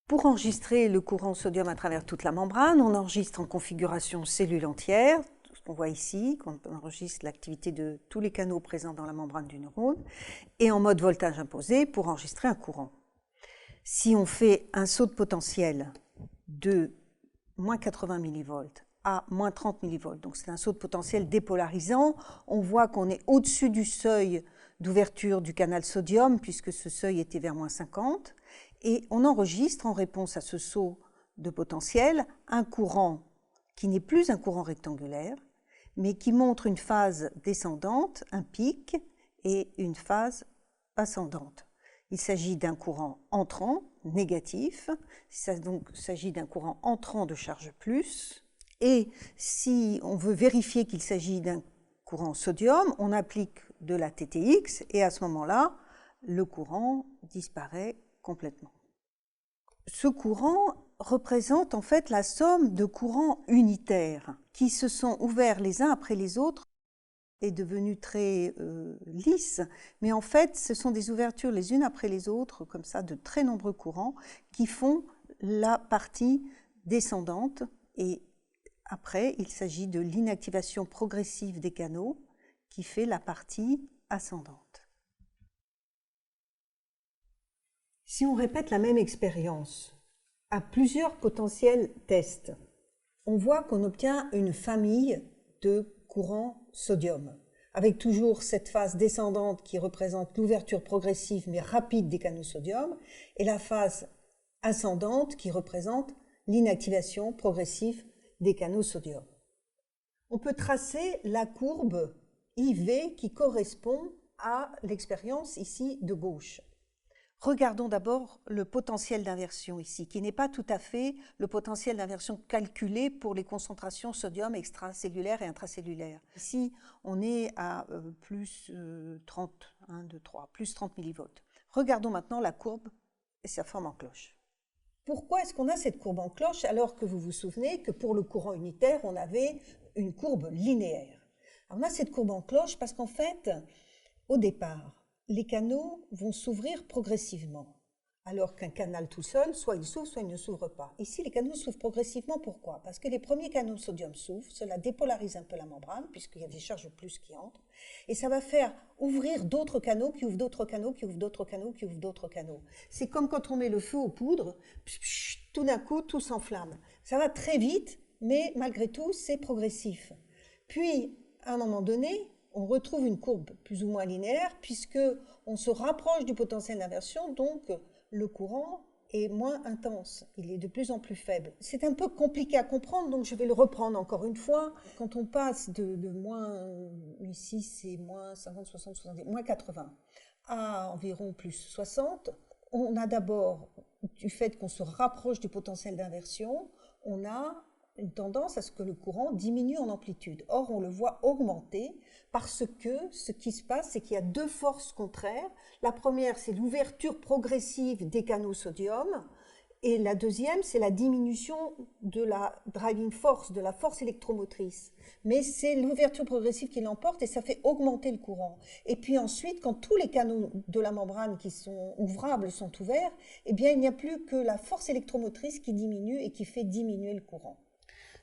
Pour enregistrer le courant sodium à travers toute la membrane, on enregistre en configuration cellule entière, ce qu'on voit ici, qu'on enregistre l'activité de tous les canaux présents dans la membrane du neurone, et en mode voltage imposé pour enregistrer un courant. Si on fait un saut de potentiel de moins 80 mV à moins 30 mV, donc c'est un saut de potentiel dépolarisant, on voit qu'on est au-dessus du seuil d'ouverture du canal sodium, puisque ce seuil était vers moins 50, et on enregistre en réponse à ce saut de potentiel un courant qui n'est plus un courant rectangulaire, mais qui montre une phase descendante, un pic, et une phase ascendante. Il s'agit d'un courant entrant, négatif, il s'agit d'un courant entrant de charge plus, et si on veut vérifier qu'il s'agit d'un courant sodium, on applique de la TTX, et à ce moment-là, le courant disparaît complètement. Ce courant représente en fait la somme de courants unitaires qui se sont ouverts les uns après les autres et devenus très lisses, mais en fait ce sont des ouvertures les unes après les autres, comme ça, de très nombreux courants qui font la partie descendante, et après il s'agit de l'inactivation progressive des canaux qui fait la partie ascendante. Si on répète la même expérience à plusieurs potentiels tests, on voit qu'on obtient une famille de courants sodium, avec toujours cette phase descendante qui représente l'ouverture progressive mais rapide des canaux sodium, et la phase ascendante qui représente l'inactivation progressive des canaux sodium. On peut tracer la courbe IV qui correspond à l'expérience ici de gauche. Regardons d'abord le potentiel d'inversion ici, qui n'est pas tout à fait le potentiel d'inversion calculé pour les concentrations sodium extracellulaires et intracellulaires. Ici, on est à plus 30 mV. Regardons maintenant la courbe et sa forme en cloche. Pourquoi est-ce qu'on a cette courbe en cloche alors que vous vous souvenez que pour le courant unitaire, on avait une courbe linéaire? Alors on a cette courbe en cloche parce qu'en fait, au départ, les canaux vont s'ouvrir progressivement, alors qu'un canal tout seul, soit il s'ouvre, soit il ne s'ouvre pas. Ici, les canaux s'ouvrent progressivement. Pourquoi? Parce que les premiers canaux sodium s'ouvrent, cela dépolarise un peu la membrane, puisqu'il y a des charges plus qui entrent, et ça va faire ouvrir d'autres canaux, qui ouvrent d'autres canaux, qui ouvrent d'autres canaux, qui ouvrent d'autres canaux. C'est comme quand on met le feu aux poudres, tout d'un coup, tout s'enflamme. Ça va très vite, mais malgré tout, c'est progressif. Puis, à un moment donné, on retrouve une courbe plus ou moins linéaire puisque on se rapproche du potentiel d'inversion, donc le courant est moins intense, il est de plus en plus faible. C'est un peu compliqué à comprendre, donc je vais le reprendre encore une fois. Quand on passe de moins, ici c'est moins 50, 60, 70, moins 80 à environ plus 60, on a d'abord, du fait qu'on se rapproche du potentiel d'inversion, on a une tendance à ce que le courant diminue en amplitude. Or, on le voit augmenter parce que ce qui se passe, c'est qu'il y a deux forces contraires. La première, c'est l'ouverture progressive des canaux sodium, et la deuxième, c'est la diminution de la driving force, de la force électromotrice. Mais c'est l'ouverture progressive qui l'emporte et ça fait augmenter le courant. Et puis ensuite, quand tous les canaux de la membrane qui sont ouvrables sont ouverts, eh bien, il n'y a plus que la force électromotrice qui diminue et qui fait diminuer le courant.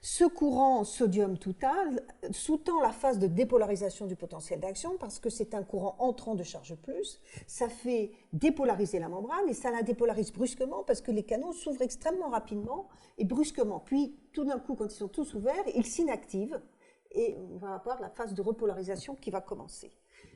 Ce courant sodium total sous-tend la phase de dépolarisation du potentiel d'action parce que c'est un courant entrant de charge plus. Ça fait dépolariser la membrane et ça la dépolarise brusquement parce que les canaux s'ouvrent extrêmement rapidement et brusquement. Puis tout d'un coup, quand ils sont tous ouverts, ils s'inactivent et on va avoir la phase de repolarisation qui va commencer.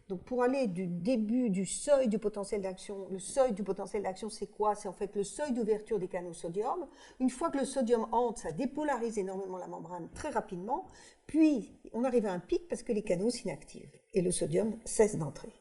Donc pour aller du début du seuil du potentiel d'action, le seuil du potentiel d'action c'est quoi? C'est en fait le seuil d'ouverture des canaux sodium. Une fois que le sodium entre, ça dépolarise énormément la membrane très rapidement, puis on arrive à un pic parce que les canaux s'inactivent et le sodium cesse d'entrer.